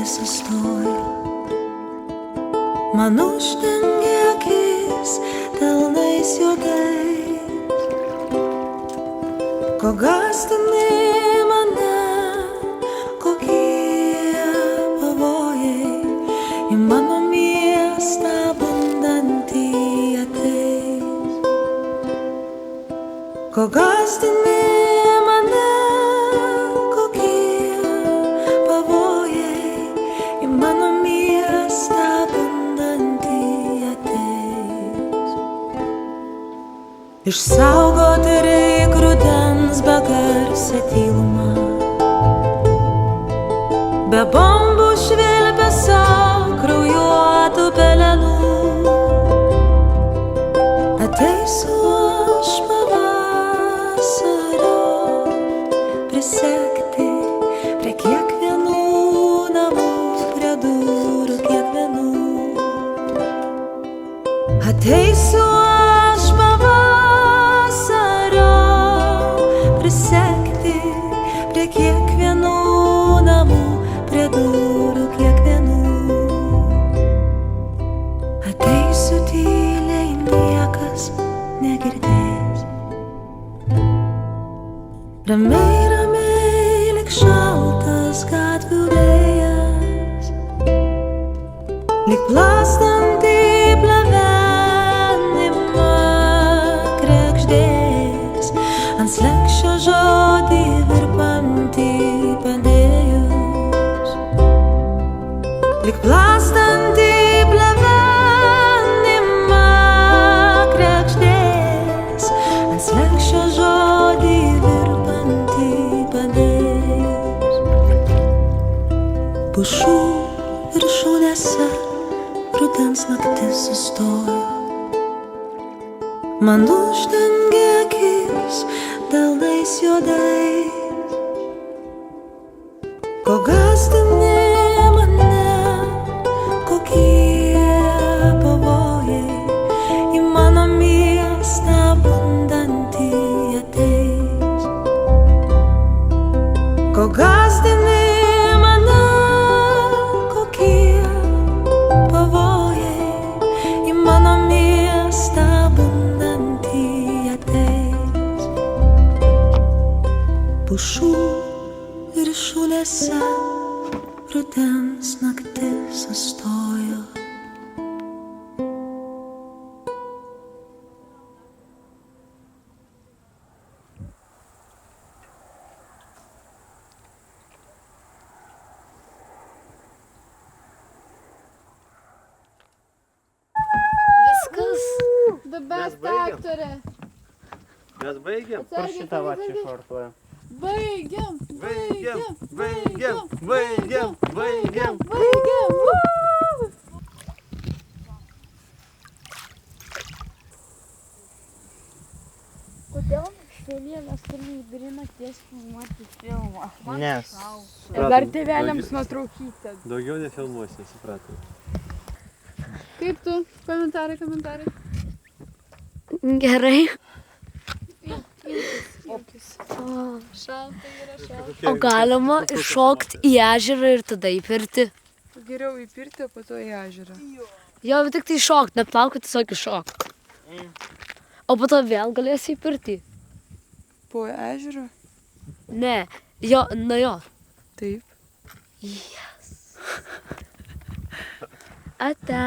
sustojo. Man uždengė akis delnais juodais, ko gąsdini mane, kokie pavojai į mano miestą bundantį ateis. Ko gąsdini mane, kokie pavojai į mano miestą bundantį ateis. Išsaugoti reik rudens begarsę tylumą, be bombų švilpesio kraujuotų pelenų. Ateisiu aš pavasario, prisekti prie kiekvienų namų, prie durų kiekvienų. Ateisiu aš pavasario, prisekti prie kiekvienų namų, prie durų kiekvienų. Ateisiu tyliai, niekas negirdės. Ramiai, ramiai, lyg šaltas gatvių vėjas, lyg plastantį plevenimą kregždės, ant slenksčio žodį virpantį padėjus. Lyg plastantį plevenimą kregždės, ant slenksčio žodį virpantį padėjus. Pušų viršūnėse rudens naktis sustojo. Man uždengė akis delnais juodais, ko gąsdini mane, kokie pavojai į mano miestą bundantį ateis. Ko gąsdini mane, kokie pavojai į mano miestą bundantį ateis. Pušų viršūnėse rudens naktis sustojo. Viskas. The best aktorė. Mes baigiam? Kur šitą va čia šortuoja? Baigiam. Baigiam, baigiam, baigiam, baigiam. Baigiam. Kodėl šiandien mes turime vidury nakties filmuoti filmą? Nes. Dar tėveliams nuotraukytę. Daugiau nefilmuosi, supratau. Kaip tu? Komentarai. Gerai. Šalta yra šalta. O galima iššokti į ežerą ir tada į pirtį? Geriau į pirtį, o po to į ežerą. Jo, bet tik tai iššokti, neplaukti, tiesiog iššokti. O po to vėl galėsi į pirtį? Po ežerą? Ne, jo, na jo. Taip. Yes. Ate,